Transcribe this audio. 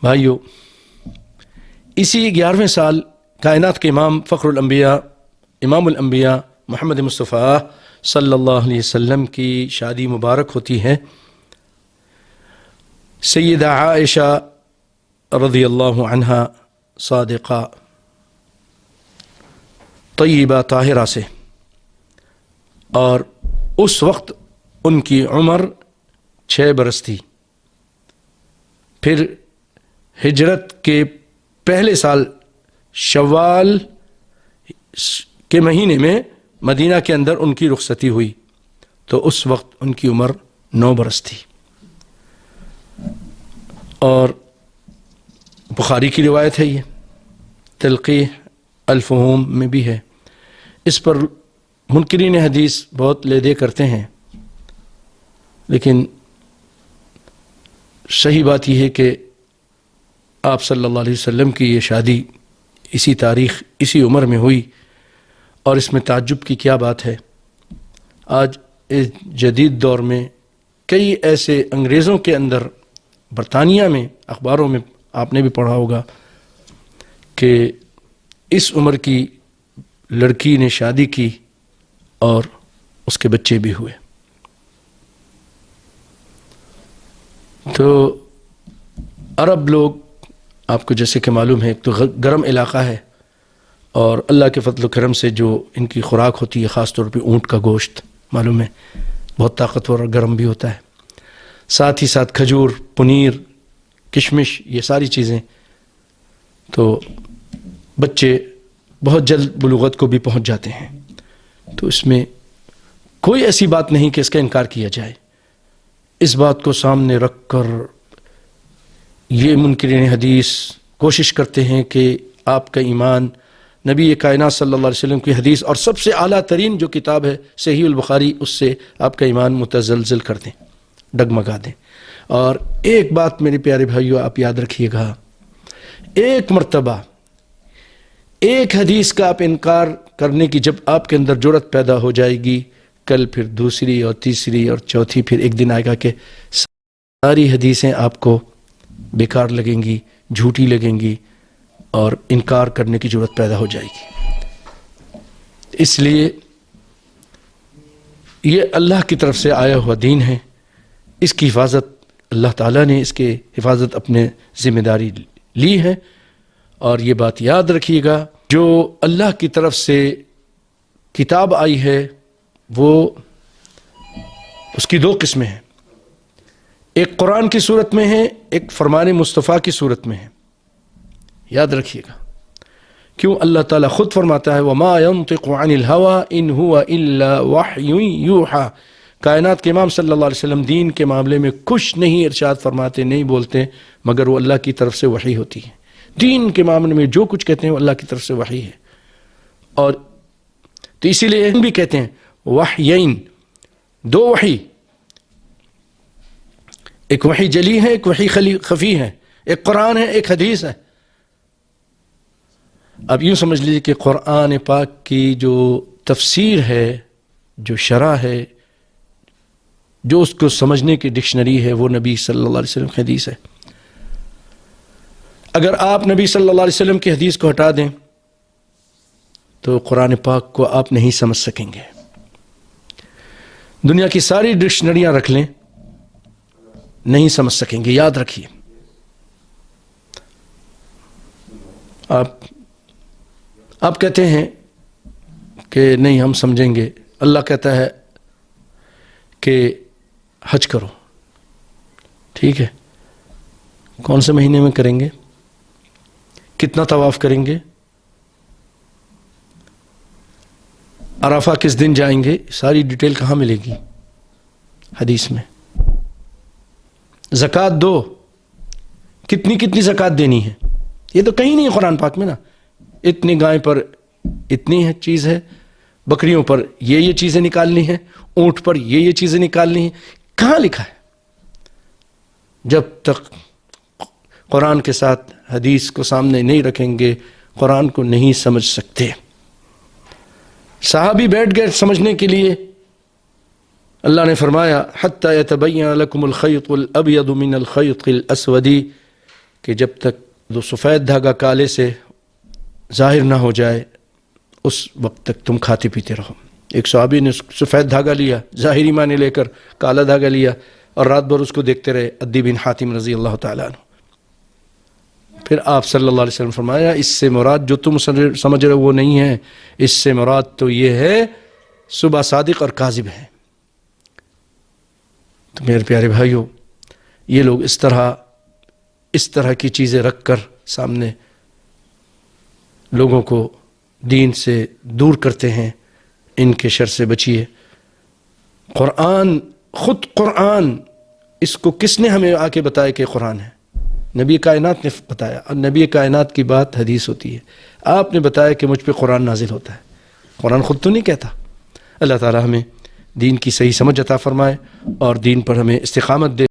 بھائیو، اسی 11ویں سال کائنات کے امام فخر الانبیاء امام الانبیاء محمد مصطفیٰ صلی اللہ علیہ وسلم کی شادی مبارک ہوتی ہے سیدہ عائشہ رضی اللہ عنہا صادقہ طیبہ طاہرہ سے، اور اس وقت ان کی عمر 6 برس تھی۔ پھر ہجرت کے پہلے سال شوال کے مہینے میں مدینہ کے اندر ان کی رخصتی ہوئی، تو اس وقت ان کی عمر 9 برس تھی۔ اور بخاری کی روایت ہے، یہ تلقیح الفہوم میں بھی ہے۔ اس پر منکرین حدیث بہت لے دے کرتے ہیں، لیکن صحیح بات یہ ہے کہ آپ صلی اللہ علیہ وسلم کی یہ شادی اسی تاریخ اسی عمر میں ہوئی، اور اس میں تعجب کی کیا بات ہے۔ آج اس جدید دور میں کئی ایسے انگریزوں کے اندر، برطانیہ میں اخباروں میں آپ نے بھی پڑھا ہوگا کہ اس عمر کی لڑکی نے شادی کی اور اس کے بچے بھی ہوئے۔ تو عرب لوگ، آپ کو جیسے کہ معلوم ہے، ایک تو گرم علاقہ ہے، اور اللہ کے فضل و کرم سے جو ان کی خوراک ہوتی ہے خاص طور پہ اونٹ کا گوشت، معلوم ہے بہت طاقتور اور گرم بھی ہوتا ہے، ساتھ ہی ساتھ کھجور، پنیر، کشمش، یہ ساری چیزیں، تو بچے بہت جلد بلوغت کو بھی پہنچ جاتے ہیں۔ تو اس میں کوئی ایسی بات نہیں کہ اس کا انکار کیا جائے۔ اس بات کو سامنے رکھ کر یہ منکرین حدیث کوشش کرتے ہیں کہ آپ کا ایمان نبی کائنات صلی اللہ علیہ وسلم کی حدیث اور سب سے اعلیٰ ترین جو کتاب ہے صحیح البخاری، اس سے آپ کا ایمان متزلزل کر دیں، ڈگمگا دیں۔ اور ایک بات میرے پیارے بھائیو آپ یاد رکھیے گا، ایک مرتبہ ایک حدیث کا آپ انکار کرنے کی جب آپ کے اندر جرأت پیدا ہو جائے گی، کل پھر دوسری اور تیسری اور چوتھی، پھر ایک دن آئے گا کہ ساری حدیثیں آپ کو بیکار لگیں گی، جھوٹی لگیں گی، اور انکار کرنے کی جرأت پیدا ہو جائے گی۔ اس لیے یہ اللہ کی طرف سے آیا ہوا دین ہے، اس کی حفاظت اللہ تعالیٰ نے اس کے حفاظت اپنے ذمہ داری لی ہے۔ اور یہ بات یاد رکھیے گا، جو اللہ کی طرف سے کتاب آئی ہے وہ اس کی 2 قسمیں ہیں، ایک قرآن کی صورت میں ہے، ایک فرمان مصطفیٰ کی صورت میں ہے، یاد رکھیے گا۔ کیوں؟ اللہ تعالیٰ خود فرماتا ہے وَمَا يَنطِقُ عَنِ الْهَوَىٰ إِنْ هُوَ إِلَّا وَحْيٌ يُوحَىٰ۔ کائنات کے امام صلی اللہ علیہ وسلم دین کے معاملے میں کچھ نہیں ارشاد فرماتے، نہیں بولتے، مگر وہ اللہ کی طرف سے وحی ہوتی ہے۔ دین کے معاملے میں جو کچھ کہتے ہیں وہ اللہ کی طرف سے وحی ہے۔ اور تو اسی لیے ہم بھی کہتے ہیں وحیین، 2 وحی، ایک وحی جلی ہے، ایک وحی خفی ہے، ایک قرآن ہے، ایک حدیث ہے۔ اب یوں سمجھ لیجیے کہ قرآن پاک کی جو تفسیر ہے، جو شرح ہے، جو اس کو سمجھنے کی ڈکشنری ہے، وہ نبی صلی اللہ علیہ وسلم کی حدیث ہے۔ اگر آپ نبی صلی اللہ علیہ وسلم کی حدیث کو ہٹا دیں تو قرآن پاک کو آپ نہیں سمجھ سکیں گے۔ دنیا کی ساری ڈکشنریاں رکھ لیں، نہیں سمجھ سکیں گے، یاد رکھیے۔ آپ کہتے ہیں کہ نہیں ہم سمجھیں گے، اللہ کہتا ہے کہ حج کرو، ٹھیک ہے، کون سے مہینے میں کریں گے؟ کتنا طواف کریں گے؟ عرفہ کس دن جائیں گے؟ ساری ڈیٹیل کہاں ملے گی؟ حدیث میں۔ زکوٰۃ دو، کتنی زکوٰۃ دینی ہے؟ یہ تو کہیں نہیں ہے قرآن پاک میں نا۔ اتنی گائے پر اتنی ہے چیز ہے، بکریوں پر یہ چیزیں نکالنی ہیں، اونٹ پر یہ چیزیں نکالنی ہیں، کہاں لکھا ہے؟ جب تک قرآن کے ساتھ حدیث کو سامنے نہیں رکھیں گے، قرآن کو نہیں سمجھ سکتے۔ صحابی بیٹھ گئے سمجھنے کے لیے، اللہ نے فرمایا حتی یتبین لکم الخیط الابیض من الخیط الاسود، کہ جب تک وہ سفید دھاگا کالے سے ظاہر نہ ہو جائے اس وقت تک تم کھاتے پیتے رہو۔ ایک صحابی نے سفید دھاگا لیا، ظاہری معنی لے کر کالا دھاگا لیا اور رات بھر اس کو دیکھتے رہے، عدی بن حاتم رضی اللہ تعالیٰ عنہ۔ پھر آپ صلی اللہ علیہ وسلم فرمایا اس سے مراد جو تم سمجھ رہے ہو وہ نہیں ہے، اس سے مراد تو یہ ہے صبح صادق اور کاذب ہے۔ تو میرے پیارے بھائیوں، یہ لوگ اس طرح کی چیزیں رکھ کر سامنے لوگوں کو دین سے دور کرتے ہیں، ان کے شر سے بچیے۔ خود قرآن اس کو کس نے ہمیں آ کے بتایا کہ قرآن ہے؟ نبی کائنات نے بتایا، اور نبی کائنات کی بات حدیث ہوتی ہے۔ آپ نے بتایا کہ مجھ پہ قرآن نازل ہوتا ہے، قرآن خود تو نہیں کہتا۔ اللہ تعالی ہمیں دین کی صحیح سمجھ عطا فرمائے اور دین پر ہمیں استقامت دے۔